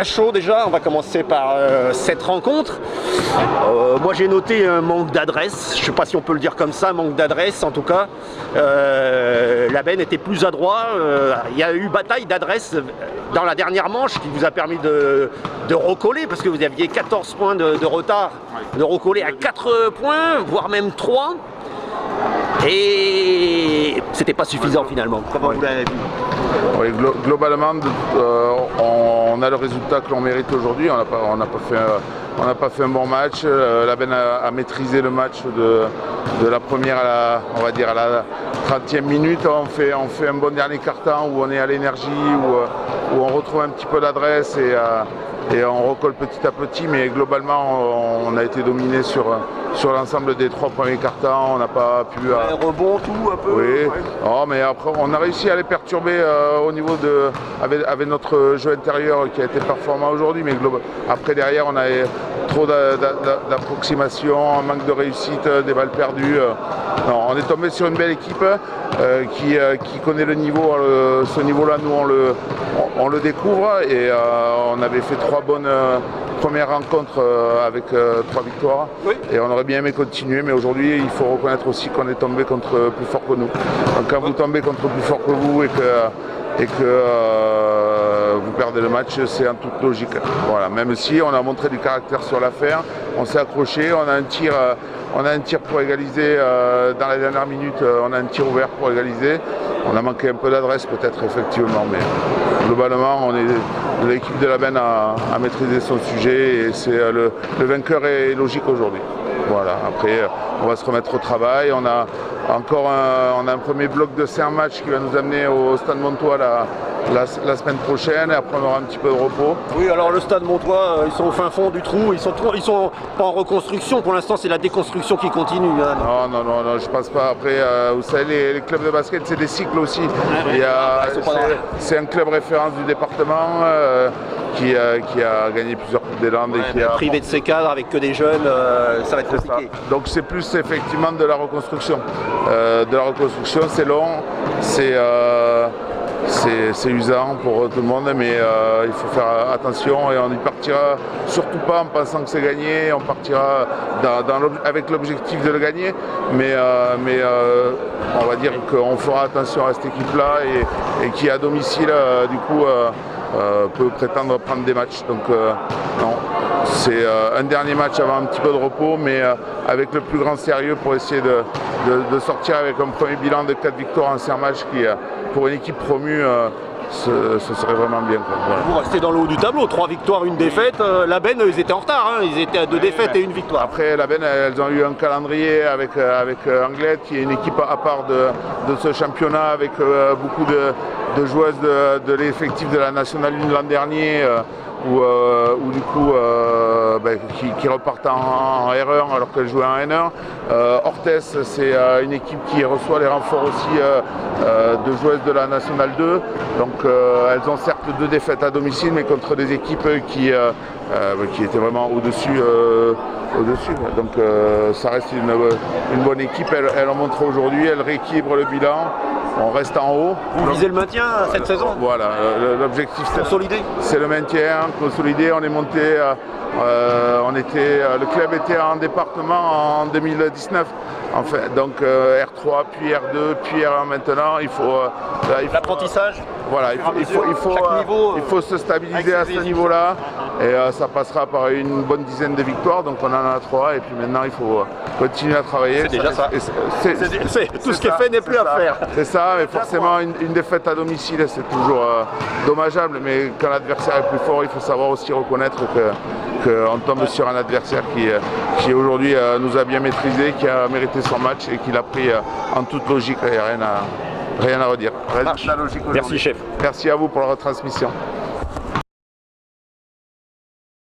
à chaud déjà. On va commencer par cette rencontre. Moi j'ai noté un manque d'adresse. Je ne sais pas si on peut le dire comme ça, manque d'adresse en tout cas. L'Aben était plus adroit. Il y a eu bataille d'adresse dans la dernière manche qui vous a permis de recoller parce que vous aviez 14 points de retard, de recoller à 4 points, voire même 3. Et c'était pas suffisant finalement. Comment vous l'avez vu? Oui, globalement, on a le résultat que l'on mérite aujourd'hui. On n'a pas fait un bon match. L'Aben a maîtrisé le match de la première on va dire à la 30e minute. On fait un bon dernier quart-temps où on est à l'énergie, où on retrouve un petit peu d'adresse et on recolle petit à petit. Mais globalement, on a été dominé sur l'ensemble des 3 premiers quart-temps. On n'a pas pu... rebond, tout un peu. Oui, ouais. Oh, mais après on a réussi à les perturber au niveau avec notre jeu intérieur qui a été performant aujourd'hui. Mais après derrière on a trop d'approximation, un manque de réussite, des balles perdues. Non, on est tombé sur une belle équipe qui connaît le niveau. Ce niveau-là, nous on le découvre et on avait fait 3 bonnes premières rencontres avec 3 victoires. Oui. Et on aurait bien aimé continuer, mais aujourd'hui il faut reconnaître aussi qu'on est tombé contre plus fort que nous. Donc quand vous tombez contre plus fort que vous et que vous perdez le match, c'est en toute logique. Voilà. Même si on a montré du caractère sur l'affaire, on s'est accroché, on a un tir pour égaliser dans les dernières minutes, on a un tir ouvert pour égaliser. On a manqué un peu d'adresse peut-être effectivement, mais globalement l'équipe de l'Aben a maîtrisé son sujet et le vainqueur est logique aujourd'hui. Voilà. Après on va se remettre au travail. On a un premier bloc de 5 matchs qui va nous amener au Stade Montois la semaine prochaine et après on aura un petit peu de repos. Oui, alors le Stade Montois, ils sont au fin fond du trou, ils sont pas en reconstruction, pour l'instant c'est la déconstruction qui continue. Hein. Non, je pense pas. Après, vous savez, les clubs de basket c'est des cycles aussi. C'est un club référence du département qui a gagné plusieurs Coupes des Landes. Et qui a privé de ses cadres avec que des jeunes, ça va être compliqué. Donc c'est plus effectivement de la reconstruction. C'est long, c'est usant pour tout le monde, mais il faut faire attention et on y partira surtout pas en pensant que c'est gagné, on partira avec l'objectif de le gagner, mais on va dire qu'on fera attention à cette équipe-là et qui à domicile du coup peut prétendre prendre des matchs. Donc non, c'est un dernier match avant un petit peu de repos, mais avec le plus grand sérieux pour essayer de sortir avec un premier bilan de 4 victoires en 5 matchs qui, pour une équipe promue, ce serait vraiment bien. Voilà. Vous restez dans le haut du tableau, 3 victoires, 1 défaite. L'Aben, ils étaient en retard, hein. Ils étaient à 2 défaites et 1 victoire. Après, l'Aben, elles ont eu un calendrier avec Anglette, qui est une équipe à part de ce championnat, avec beaucoup de joueuses de l'effectif de la Nationale 1 l'an dernier. Ou du coup qui repartent en R1 alors qu'elles jouaient en N1. Orthez, c'est une équipe qui reçoit les renforts aussi de joueuses de la Nationale 2. Donc elles ont certes 2 défaites à domicile, mais contre des équipes qui étaient vraiment au-dessus. Donc ça reste une bonne équipe. Elle en montre aujourd'hui, elle rééquilibre le bilan. On reste en haut. Vous visez le maintien cette saison? Voilà, l'objectif c'est le maintien, consolider. On est monté, le club était en département en 2019. En fait, donc R3, puis R2, puis R1 maintenant. Il faut l'apprentissage. Voilà, il faut se stabiliser à ce niveau-là et ça passera par une bonne dizaine de victoires. Donc on en a 3 et puis maintenant il faut continuer à travailler. C'est déjà ça. Tout ce qui est fait n'est plus à faire. C'est ça, mais forcément une défaite à domicile c'est toujours dommageable. Mais quand l'adversaire est plus fort, il faut savoir aussi reconnaître qu'on tombe sur un adversaire qui aujourd'hui nous a bien maîtrisé, qui a mérité son match et qui l'a pris en toute logique. Il n'y a rien à redire. Merci chef. Merci à vous pour la retransmission.